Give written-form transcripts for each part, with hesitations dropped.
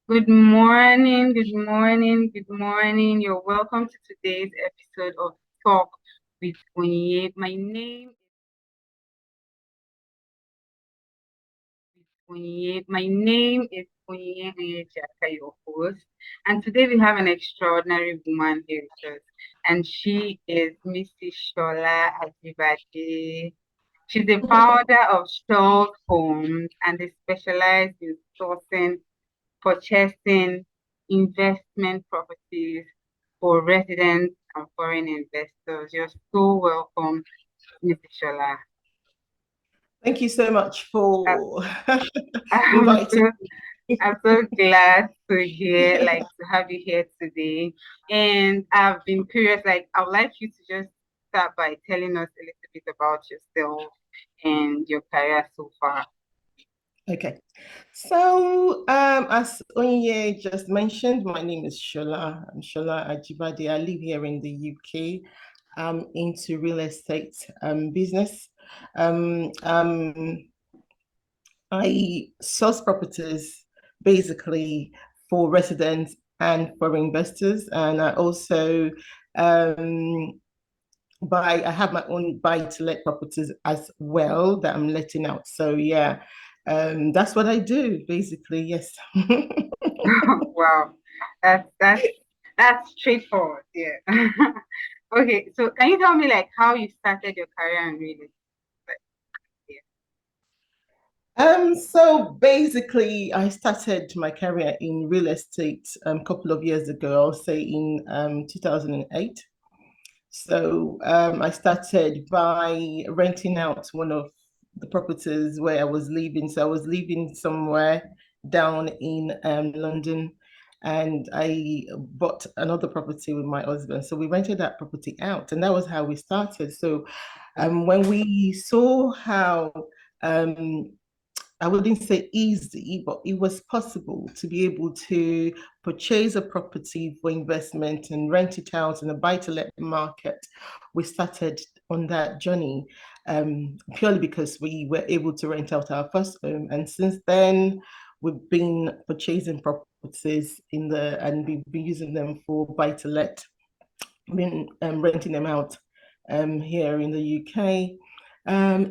Good morning, good morning, good morning. You're welcome to today's episode of Talk with Onye. My name is Onye Onyejaka, your host. And today we have an extraordinary woman here with us. And she is Mrs. Shola Ajibade. She's the founder of Shaw's Homes and they specialize in sourcing purchasing investment properties for residents and foreign investors. You're so welcome, Mr. Shola. Thank you so much I- for I'm inviting. so I'm so glad to have you here today. And I've been curious, I would like you to just start by telling us a little bit about yourself and your career so far. Okay. So, as Onye just mentioned, my name is Shola. I'm Shola Ajibade. I live here in the UK. I'm into real estate business. Um, um, I source properties basically for residents and for investors, and I also um, I have my own buy to let properties as well that I'm letting out. So yeah, that's what I do basically. Yes. Wow, that's straightforward. Yeah. Okay, so can you tell me how you started your career in real estate? Yeah. So basically, I started my career in real estate a couple of years ago. I'll say in 2008. So I started by renting out one of the properties where I was living. So I was living somewhere down in London, and I bought another property with my husband. So we rented that property out, and that was how we started. So when we saw how um, I wouldn't say easy, but it was possible to be able to purchase a property for investment and rent it out in a buy-to-let market. We started on that journey purely because we were able to rent out our first home. And since then, we've been purchasing properties and we've been using them for buy-to-let, been renting them out here in the UK.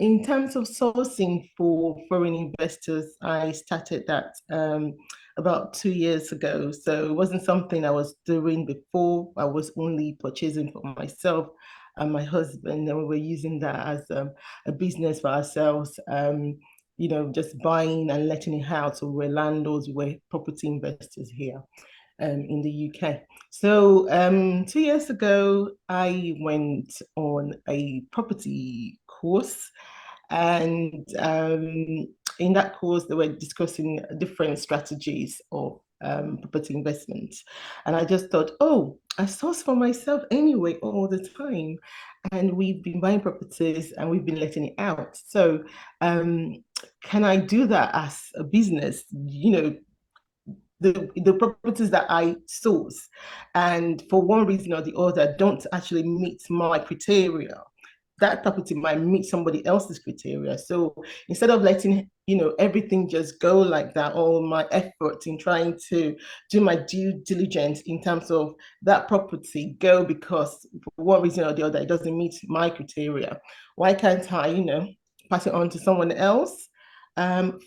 In terms of sourcing for foreign investors, I started that about 2 years ago. So it wasn't something I was doing before. I was only purchasing for myself and my husband, and we were using that as a business for ourselves. Just buying and letting it out. So we're landlords, we're property investors here in the UK. So 2 years ago, I went on a property course, and in that course, they were discussing different strategies of property investment. And I just thought, oh, I source for myself anyway all the time. And we've been buying properties and we've been letting it out. So can I do that as a business? The properties that I source, and for one reason or the other, don't actually meet my criteria. That property might meet somebody else's criteria. So instead of letting everything just go like that, all my effort in trying to do my due diligence in terms of that property go because for one reason or the other it doesn't meet my criteria, why can't I, pass it on to someone else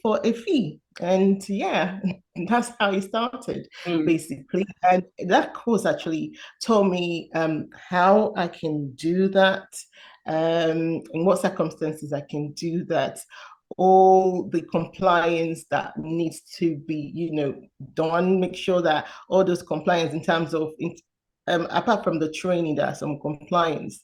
for a fee? And yeah, that's how it started, Mm, basically. And that course actually taught me how I can do that, in what circumstances I can do that, all the compliance that needs to be, done. Make sure that all those compliance in terms of apart from the training, there are some compliance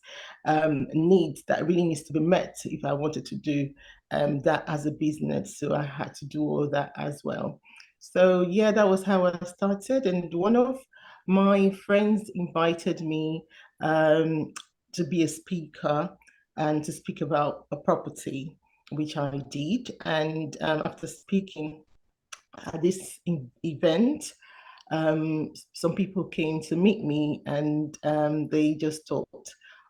needs that really needs to be met if I wanted to do that as a business. So I had to do all that as well. So yeah, that was how I started. And one of my friends invited me to be a speaker and to speak about a property, which I did. And after speaking at this event, some people came to meet me and they just thought,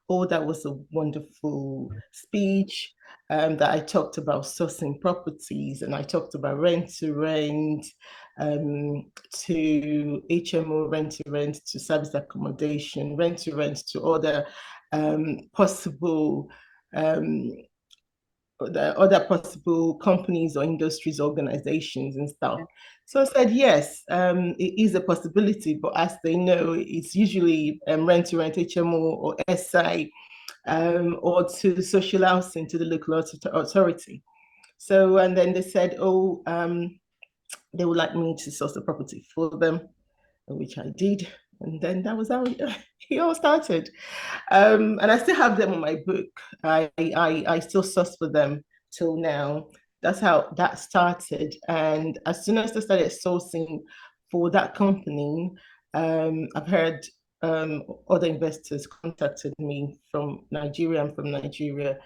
Oh, that was a wonderful speech that I talked about sourcing properties and I talked about rent to rent, to HMO rent to rent, to service accommodation, rent to rent, to other possible um, the other possible companies or industries, organizations, and stuff. So I said, yes, it is a possibility, but as they know, it's usually rent to rent HMO or SI or to social housing to the local authority. So, and then they said, oh, they would like me to source the property for them, which I did. And then that was how it all started. And I still have them on my book. I still source for them till now. That's how that started. And as soon as I started sourcing for that company, I've heard other investors contacted me from Nigeria. I'm from Nigeria.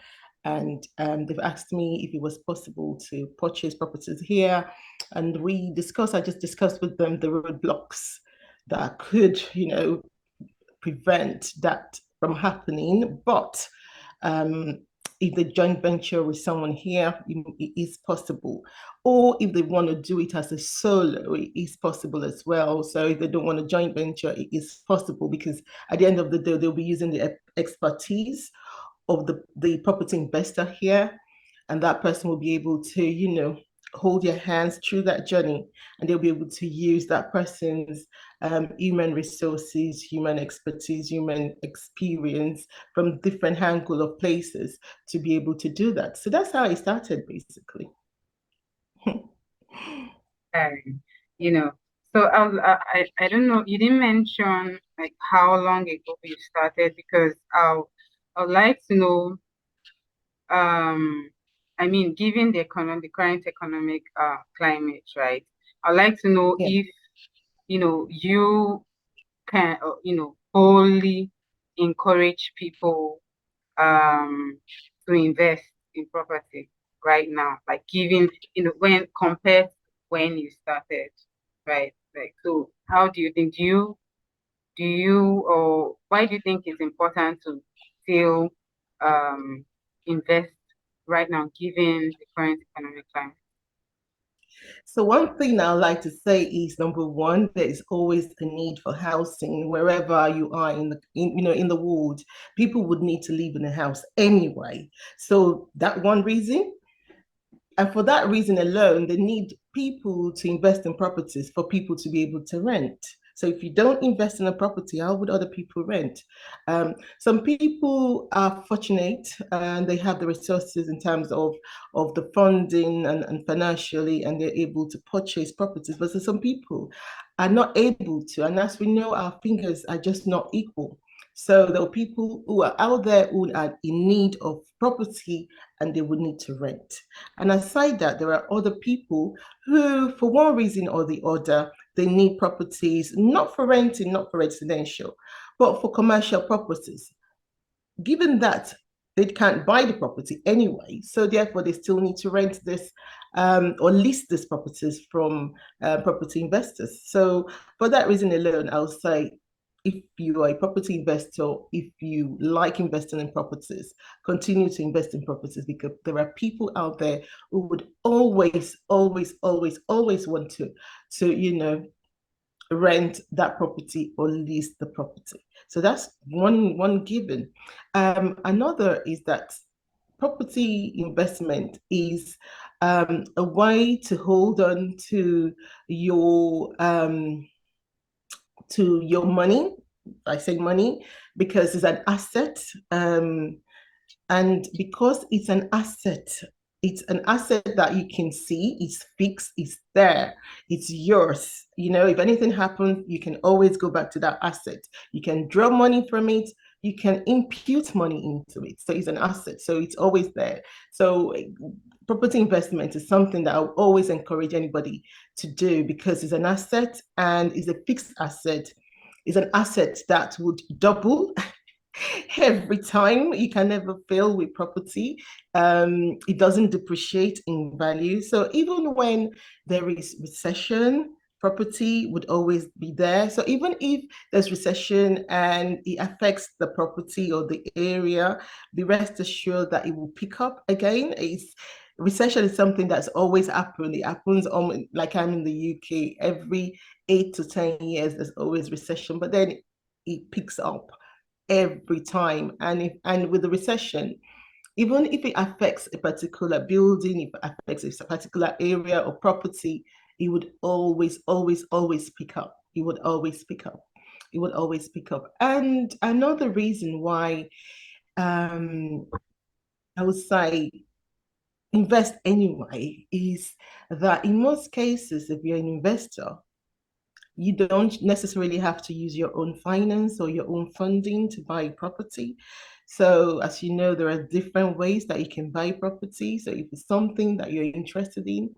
And they've asked me if it was possible to purchase properties here. And I just discussed with them the roadblocks that could, prevent that from happening. But um, if they joint venture with someone here, it is possible. Or if they want to do it as a solo, it is possible as well. So if they don't want to joint venture, it is possible because at the end of the day, they'll be using the expertise of the property investor here, and that person will be able to, hold your hands through that journey, and they'll be able to use that person's human resources, human expertise, human experience from different angle of places to be able to do that. So that's how it started, basically. Um, you know, so I don't know. You didn't mention like how long ago you started because I'd like to know. Um, I mean, given the current economic climate, right? I'd like to know Yeah. if you can wholly encourage people to invest in property right now, like giving when compared to when you started, right? Like, so how do you think, or why do you think it's important to still invest right now given the current economic climate? So one thing I like to say is number one, there is always a need for housing wherever you are in the world. People would need to live in a house anyway. So that one reason, and for that reason alone, they need people to invest in properties for people to be able to rent. So if you don't invest in a property, how would other people rent? Some people are fortunate and they have the resources in terms of the funding and financially, and they're able to purchase properties. But so some people are not able to. And as we know, our fingers are just not equal. So there are people who are out there who are in need of property and they would need to rent. And aside that, there are other people who, for one reason or the other, they need properties, not for renting, not for residential, but for commercial purposes. Given that they can't buy the property anyway, so therefore they still need to rent this or lease these properties from property investors. So for that reason alone, I'll say if you are a property investor, if you like investing in properties, continue to invest in properties because there are people out there who would always, always, always, always want to rent that property or lease the property. So that's one given. Another is that property investment is a way to hold on to your money. I say money because it's an asset. And because it's an asset that you can see, it's fixed, it's there, it's yours. If anything happens, you can always go back to that asset. You can draw money from it, you can impute money into it. So it's an asset. So it's always there. So property investment is something that I will always encourage anybody to do because it's an asset and it's a fixed asset. It's an asset that would double every time. You can never fail with property. It doesn't depreciate in value. So even when there is recession, property would always be there. So even if there's recession and it affects the property or the area, be rest assured that it will pick up again. It's recession is something that's always happened. It happens like I'm in the UK every 8 to 10 years. There's always recession, but then it picks up every time. And with the recession, even if it affects a particular building, if it affects a particular area or property, it would always, always, always pick up. It would always pick up. It would always pick up. And another reason why um, I would say invest anyway is that in most cases, if you're an investor, you don't necessarily have to use your own finance or your own funding to buy property. So, as you know, there are different ways that you can buy property. So, if it's something that you're interested in,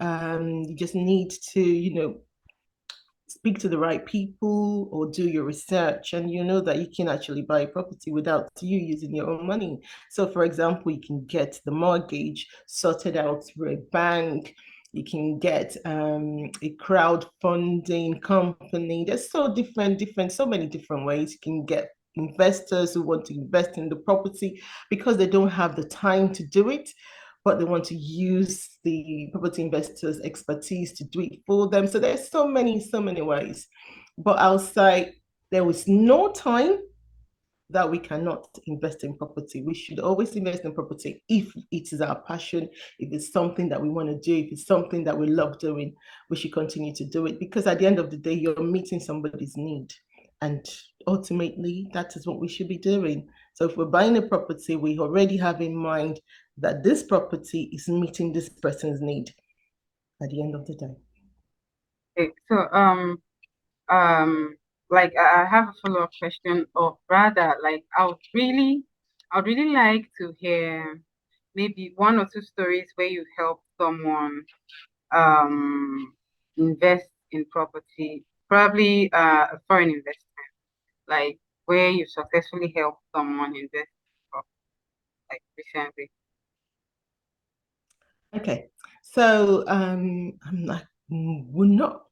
you just need to, speak to the right people or do your research, and you know that you can actually buy property without you using your own money. So for example, you can get the mortgage sorted out through a bank. You can get a crowdfunding company. There's so many different ways. You can get investors who want to invest in the property because they don't have the time to do it, but they want to use the property investors' expertise to do it for them. So there's so many ways. But I'll say there is no time that we cannot invest in property. We should always invest in property if it is our passion, if it's something that we want to do, if it's something that we love doing, we should continue to do it because at the end of the day, you're meeting somebody's need. And ultimately, that is what we should be doing. So if we're buying a property, we already have in mind that this property is meeting this person's need at the end of the day. Okay, so um, like I have a follow-up question, or rather, like I'd really like to hear maybe one or two stories where you helped someone um invest in property, probably a foreign investment, like where you successfully helped someone invest in property, like recently. Okay, so I'm not, will not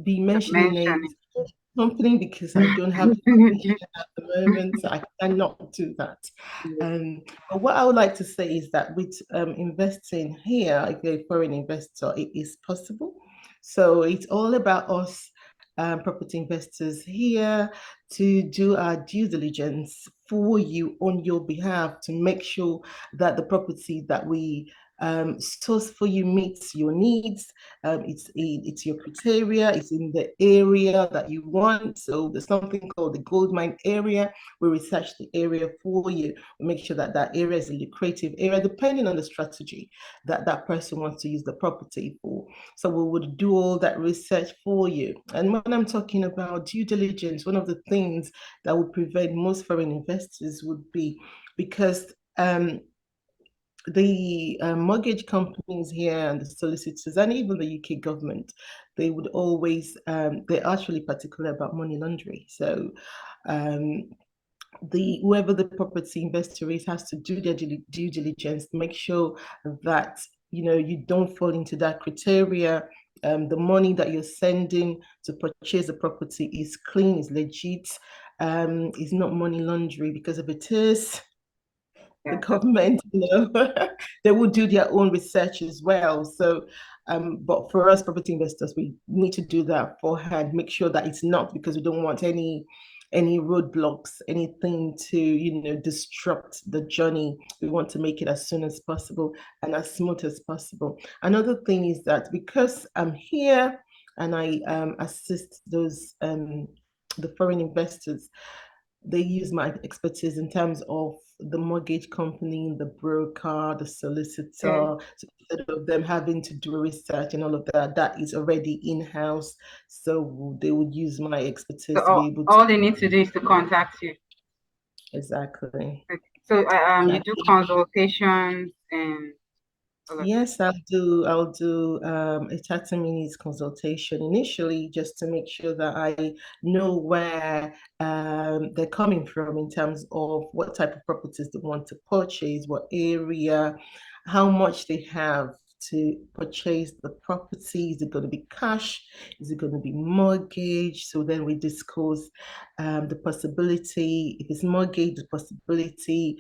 be mentioning Mentioning. names of company because I don't have information at the moment, so I cannot do that. Yes, Um, but what I would like to say is that with investing here, if you're a foreign investor, it is possible. So it's all about us, property investors here, to do our due diligence for you on your behalf to make sure that the property that we source for you meets your needs. It's your criteria. It's in the area that you want. So there's something called the gold mine area. We research the area for you. We make sure that that area is a lucrative area, depending on the strategy that that person wants to use the property for. So we would do all that research for you. And when I'm talking about due diligence, one of the things that would prevent most foreign investors would be because the mortgage companies here and the solicitors and even the UK government, they would always, they're actually particular about money laundering. So um, the whoever the property investor is has to do their due diligence, make sure that you don't fall into that criteria. The money that you're sending to purchase the property is clean, is legit, is not money laundering because if it is, the yeah, that's government, they will do their own research as well. So, but for us property investors, we need to do that beforehand, make sure that it's not because we don't want any roadblocks, anything to disrupt the journey. We want to make it as soon as possible and as smooth as possible. Another thing is that because I'm here and I assist those the foreign investors, they use my expertise in terms of the mortgage company, the broker, the solicitor. okay. So instead of them having to do research and all of that, that is already in-house. So they would use my So expertise to be able to. all they need to do is to contact you. Exactly. Okay. So you do Exactly. consultations and all of that. Yes, I'll do a 30 minutes consultation initially just to make sure that I know where they're coming from in terms of what type of properties they want to purchase, what area, how much they have to purchase the property? Is it going to be cash? Is it going to be mortgage? So then we discuss the possibility, if it's mortgage, the possibility,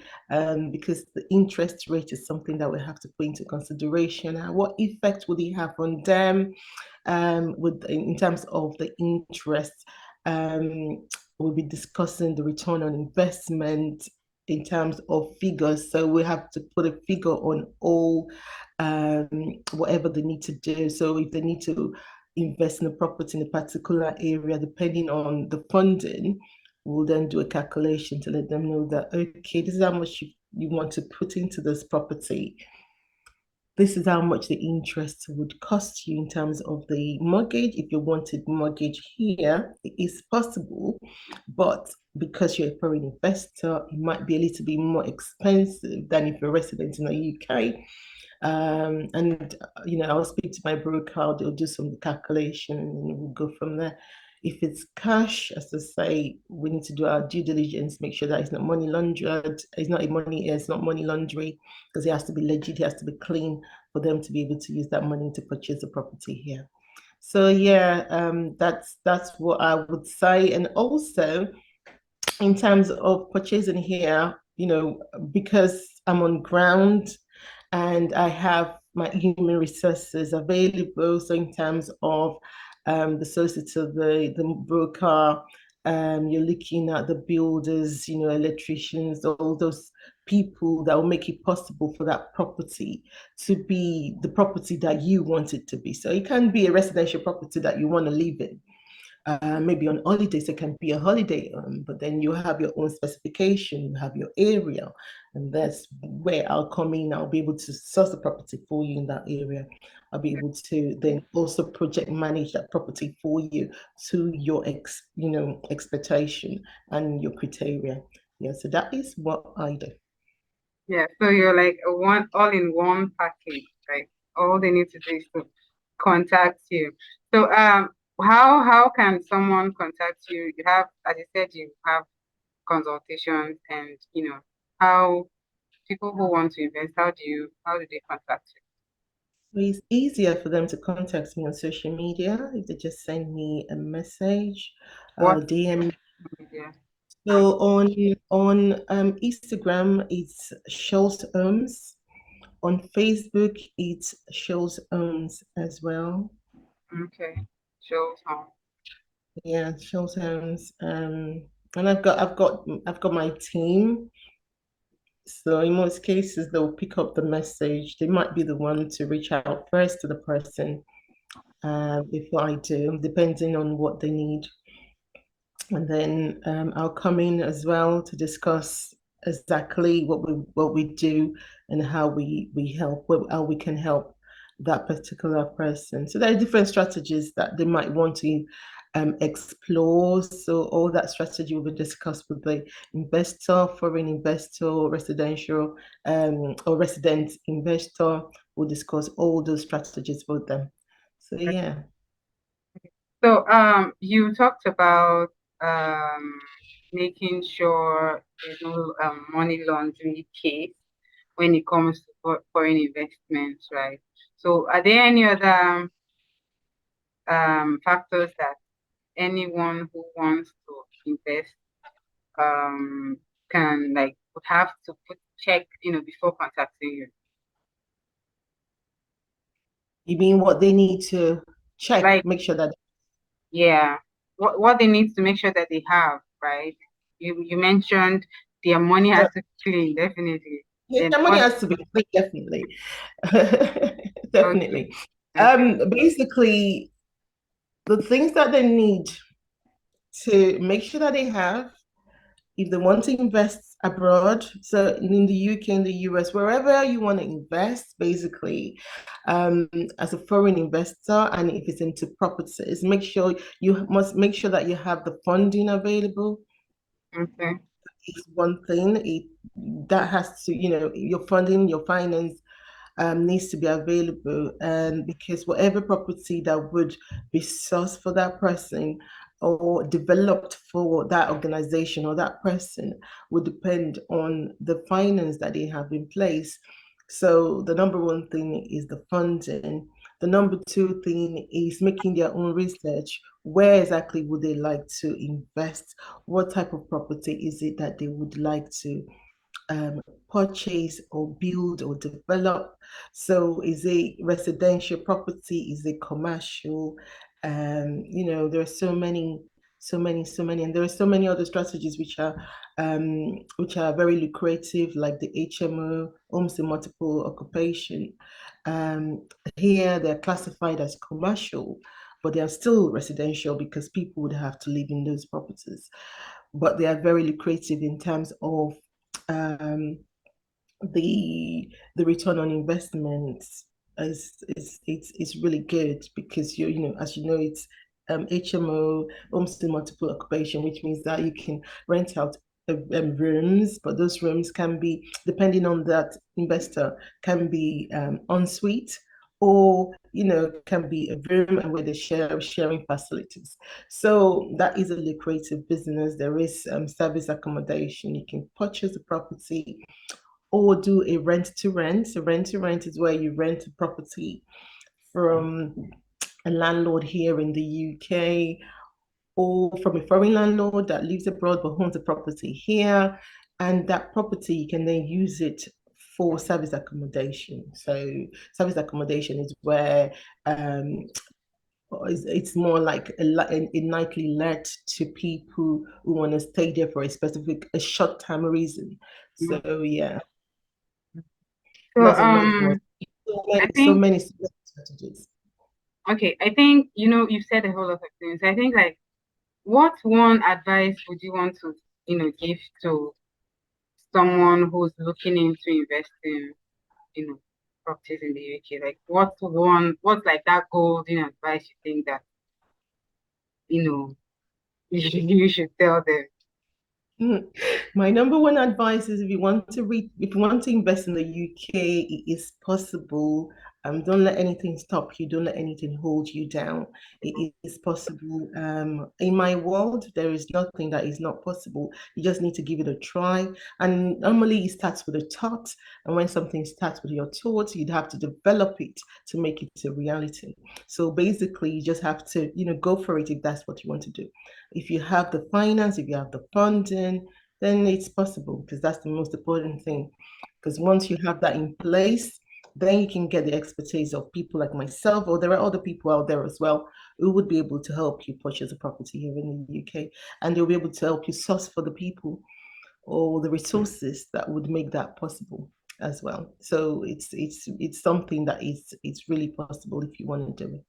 because the interest rate is something that we have to put into consideration. And what effect would it have on them in terms of the interest? We'll be discussing the return on investment in terms of figures. So we have to put a figure on all um, whatever they need to do. So if they need to invest in a property in a particular area, depending on the funding, we'll then do a calculation to let them know that, okay, this is how much you want to put into this property. This is how much the interest would cost you in terms of the mortgage. If you wanted mortgage here, it is possible, but because you're a foreign investor, it might be a little bit more expensive than if you're a resident in the UK. And I'll speak to my broker, they'll do some calculation and we'll go from there. If it's cash, as I say, we need to do our due diligence, make sure that it's not money laundered, it's not money laundering, because it has to be legit, it has to be clean for them to be able to use that money to purchase the property here. So yeah, that's what I would say. And also in terms of purchasing here, because I'm on ground and I have my human resources available. So in terms of the solicitor, the broker, you're looking at the builders, electricians, all those people that will make it possible for that property to be the property that you want it to be. So it can be a residential property that you want to live in, maybe on holidays it can be a holiday, but then you have your own specification, you have your area, and that's where I'll come in. I'll be able to source the property for you in that area. I'll be able to then also project manage that property for you to your expectation and your criteria. Yeah, so that is what I do. Yeah, so you're like a one all in one package, right? All they need to do is to contact you. So how can someone contact you? You have, as you said, you have consultations and how people who want to invest, how do they contact you? So it's easier for them to contact me on social media if they just send me a message, What DM. media? And So on Instagram, it's Shows Homes. On Facebook, it shows Homes as well. okay. Shows home. Yeah, shows Homes. And I've got my team. So in most cases, they'll pick up the message. They might be the one to reach out first to the person before I do, depending on what they need. And then I'll come in as well to discuss exactly what we do and how we help, how we can help that particular person. So there are different strategies that they might want to explore. So all that strategy will be discussed with the investor, foreign investor, residential or resident investor. We'll discuss all those strategies with them. So yeah. So you talked about um making sure there's no money laundering case when it comes to foreign investments, right? So are there any other factors that anyone who wants to invest um can like would have to put check, before contacting you? You mean what they need to check, Like, make sure that yeah, what they need to make sure that they have, right? You mentioned their money has to be clean, definitely. yeah, Then the money what? has to be clean, definitely. Okay, Definitely. okay, Basically, the things that they need to make sure that they have, if they want to invest abroad, so in the UK, in the US, wherever you want to invest, basically, um, as a foreign investor, and if it's into properties, you must make sure that you have the funding available. okay, Is one thing. That has to, your funding, your finance needs to be available, and because whatever property that would be sourced for that person or developed for that organization or that person would depend on the finance that they have in place. So the number one thing is the funding. The number two thing is making their own research. Where exactly would they like to invest? What type of property is it that they would like to um, purchase or build or develop? So is it residential property? Is it commercial? There are so many, and there are so many other strategies which are very lucrative, like the HMO, homes in multiple occupation. Um, Here they're classified as commercial, but they are still residential because people would have to live in those properties. But they are very lucrative in terms of um, the return on investment is really good because as you know it's HMO, homes to multiple occupation, which means that you can rent out rooms, but those rooms can be, depending on that investor, can be ensuite, or can be a room and where they share sharing facilities. So that is a lucrative business. There is service accommodation. You can purchase a property or do a rent to rent. So rent to rent is where you rent a property from a landlord here in the UK, or from a foreign landlord that lives abroad but owns a property here. And that property, you can then use it for service accommodation. So service accommodation is where it's more like a nightly let to people who want to stay there for a short time reason. Mm. So yeah, So that's a lot of work. So I many, so think many strategies. okay, I think you've said a whole lot of things. I think like what one advice would you want to give to someone who's looking into investing, you know, properties in the UK? Like what's like that golden advice you think that, you know, you should tell them? Mm. My number one advice is if you want to invest in the UK, it is possible. Don't let anything stop you. Don't let anything hold you down. It is possible. In my world, there is nothing that is not possible. You just need to give it a try. And normally, it starts with a thought. And when something starts with your thoughts, you'd have to develop it to make it a reality. So basically, you just have to, go for it if that's what you want to do. If you have the finance, if you have the funding, then it's possible because that's the most important thing. Because once you have that in place, then you can get the expertise of people like myself, or there are other people out there as well who would be able to help you purchase a property here in the UK, and they'll be able to help you source for the people or the resources that would make that possible as well. So it's something that is it's really possible if you want to do it.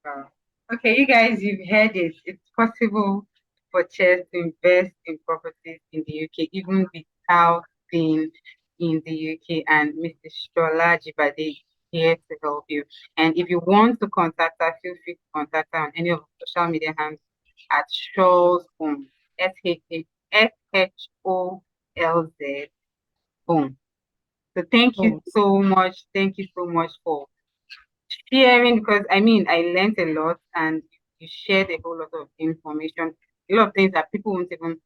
Wow. Okay, you guys, you've heard it. It's possible for Chess to invest in properties in the UK, even without being in the UK. And Mr. Shola Ajibade is here to help you. And if you want to contact her, feel free to contact her on any of the social media handles at Shaw's Home. SHOLZ Home. So thank you Oh, so much. Thank you so much for sharing because I mean I learned a lot and you shared a whole lot of information, a lot of things that people won't even,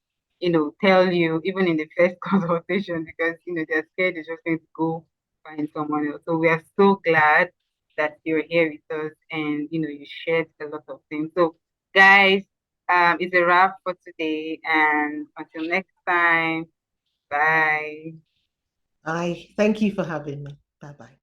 tell you even in the first consultation because they're scared they're just going to go find someone else. So we are so glad that you're here with us and you shared a lot of things. So guys, it's a wrap for today and until next time, bye. I thank you for having me. Bye bye.